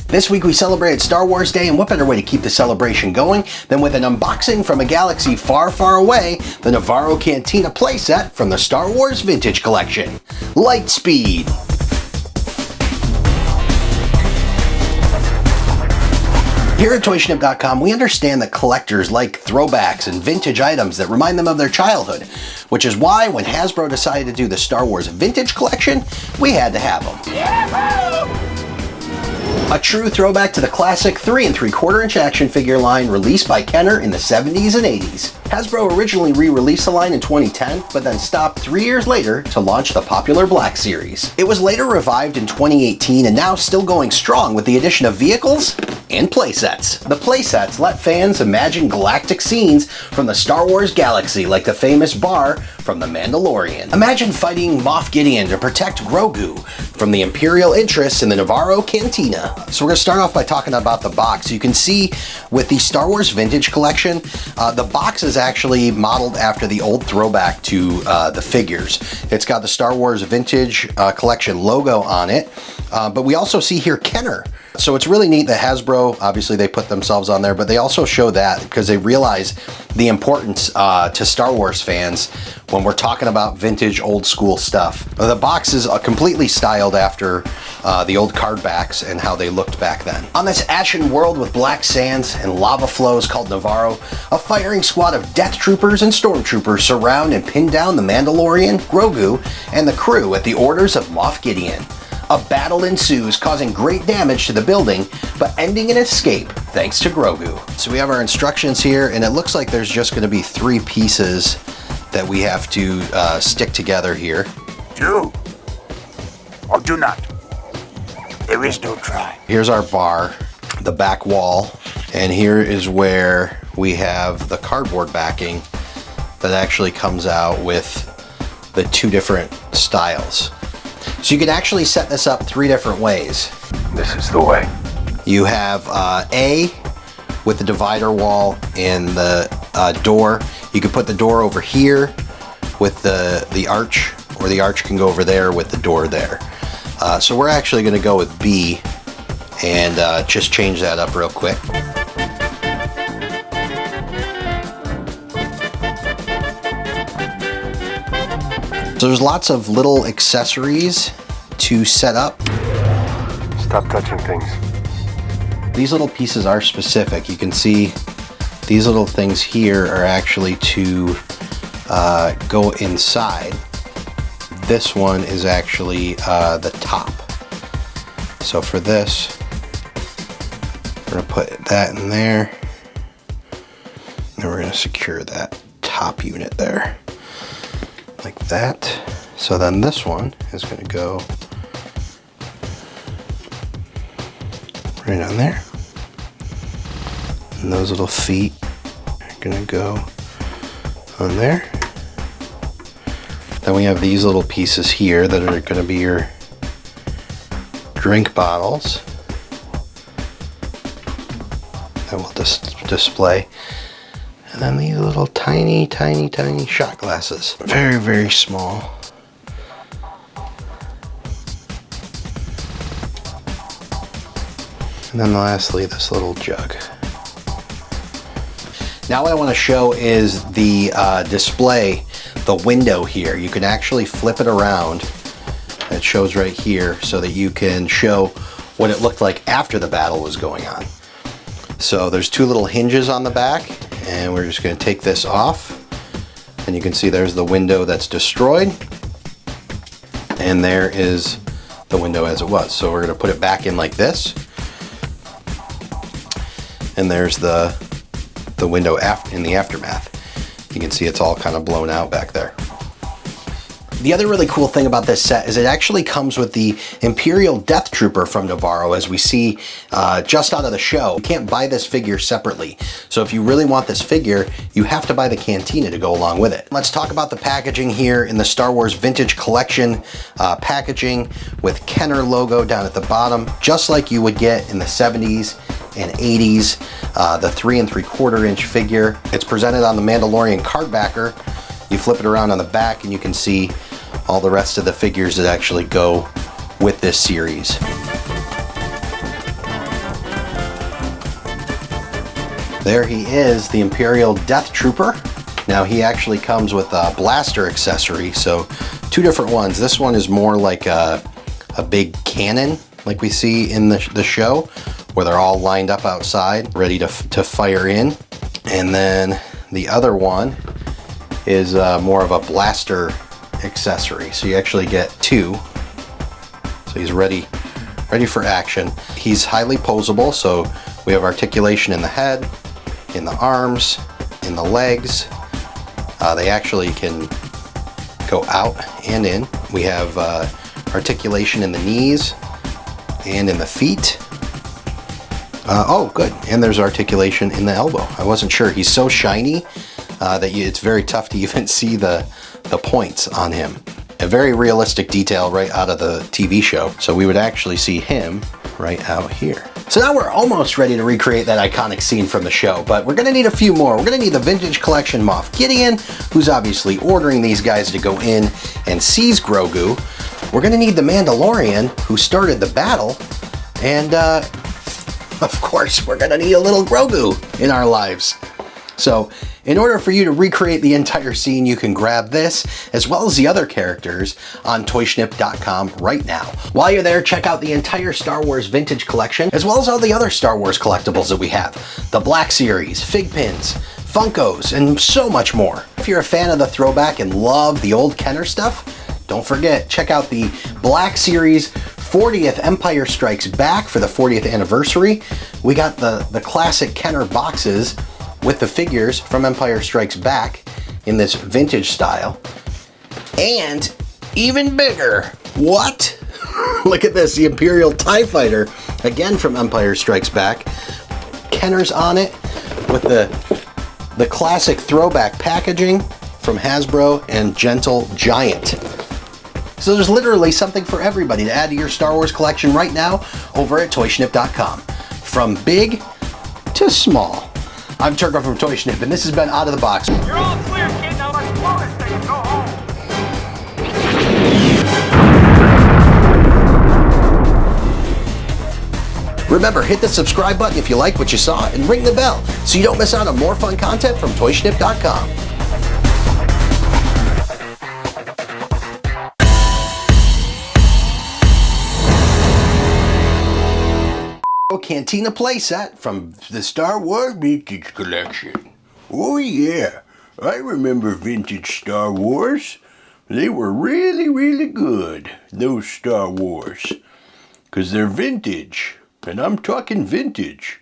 This week we celebrated Star Wars Day, and what better way to keep the celebration going than with an unboxing from a galaxy far, far away, the Navarro Cantina Playset from the Star Wars Vintage Collection. Lightspeed. Here at ToyShnip.com, we understand that collectors like throwbacks and vintage items that remind them of their childhood, which is why when Hasbro decided to do the Star Wars Vintage Collection, we had to have them. Yahoo! A true throwback to the classic 3 3/4-inch action figure line released by Kenner in the 70s and 80s. Hasbro originally re-released the line in 2010, but then stopped 3 years later to launch the popular Black Series. It was later revived in 2018 and now still going strong with the addition of vehicles and playsets. The playsets let fans imagine galactic scenes from the Star Wars galaxy, like the famous bar from The Mandalorian. Imagine fighting Moff Gideon to protect Grogu from the Imperial interests in the Navarro Cantina. So we're going to start off by talking about the box. You can see with the Star Wars Vintage Collection, the box is actually modeled after the old throwback to the figures. It's got the Star Wars Vintage Collection logo on it, but we also see here Kenner. So it's really neat that Hasbro, obviously they put themselves on there, but they also show that because they realize the importance to Star Wars fans when we're talking about vintage old school stuff. The box is completely styled after the old card backs and how they looked back then. On this ashen world with black sands and lava flows called Nevarro, a firing squad of Death Troopers and Stormtroopers surround and pin down the Mandalorian, Grogu, and the crew at the orders of Moff Gideon. A battle ensues, causing great damage to the building, but ending in escape thanks to Grogu. So we have our instructions here, and it looks like there's just going to be 3 pieces that we have to stick together here. Do or do not. There is no try. Here's our bar, the back wall, and here is where we have the cardboard backing that actually comes out with the 2 different styles. So you can actually set this up 3 different ways. This is the way. You have A with the divider wall and the door. You can put the door over here with the arch, or the arch can go over there with the door there. So we're actually going to go with B and just change that up real quick. So there's lots of little accessories to set up. Stop touching things. These little pieces are specific. You can see these little things here are actually to go inside. This one is actually the top. So for this, we're gonna put that in there. And we're gonna secure that top unit there. Like that. So then this one is going to go right on there. And those little feet are going to go on there. Then we have these little pieces here that are going to be your drink bottles that we'll display. And then these little tiny, tiny, tiny shot glasses. Very, very small. And then lastly, this little jug. Now what I want to show is the display, the window here. You can actually flip it around. It shows right here so that you can show what it looked like after the battle was going on. So there's 2 little hinges on the back. And we're just going to take this off, and you can see there's the window that's destroyed, and there is the window as it was. So we're going to put it back in like this, and there's the window in the aftermath. You can see it's all kind of blown out back there. The other really cool thing about this set is it actually comes with the Imperial Death Trooper from Navarro, as we see just out of the show. You can't buy this figure separately. So if you really want this figure, you have to buy the Cantina to go along with it. Let's talk about the packaging here in the Star Wars Vintage Collection packaging with Kenner logo down at the bottom, just like you would get in the 70s and 80s, the 3 3/4-inch figure. It's presented on the Mandalorian card backer. You flip it around on the back and you can see all the rest of the figures that actually go with this series. There he is, the Imperial Death Trooper. Now he actually comes with a blaster accessory, so two different ones. This one is more like a big cannon, like we see in the show, where they're all lined up outside, ready to fire in. And then the other one is more of a blaster accessory. So you actually get two. So he's ready for action. He's highly posable, so we have articulation in the head, in the arms, in the legs. They actually can go out and in. We have articulation in the knees and in the feet. Oh, good. And there's articulation in the elbow. I wasn't sure. He's so shiny that it's very tough to even see the points on him. A very realistic detail right out of the TV show. So we would actually see him right out here. So now we're almost ready to recreate that iconic scene from the show, but we're gonna need a few more. We're gonna need the Vintage Collection Moff Gideon, who's obviously ordering these guys to go in and seize Grogu. We're gonna need the Mandalorian, who started the battle, and of course, we're gonna need a little Grogu in our lives. So in order for you to recreate the entire scene, you can grab this as well as the other characters on toyshnip.com right now. While you're there, check out the entire Star Wars Vintage Collection as well as all the other Star Wars collectibles that we have. The Black Series, Fig Pins, Funkos, and so much more. If you're a fan of the throwback and love the old Kenner stuff, don't forget, check out the Black Series 40th Empire Strikes Back for the 40th anniversary. We got the classic Kenner boxes with the figures from Empire Strikes Back in this vintage style. And even bigger, what? Look at this, the Imperial TIE Fighter, again from Empire Strikes Back. Kenner's on it with the classic throwback packaging from Hasbro and Gentle Giant. So there's literally something for everybody to add to your Star Wars collection right now over at toyshnip.com. From big to small. I'm Turco from Toy Shnip, and this has been Out of the Box. You're all clear, kid. Now let's blow this thing and go home. Remember, hit the subscribe button if you like what you saw, and ring the bell so you don't miss out on more fun content from toyshnip.com. Cantina Playset from the Star Wars Vintage Collection. Oh yeah, I remember vintage Star Wars. They were really, really good, those Star Wars. 'Cause they're vintage, and I'm talking vintage.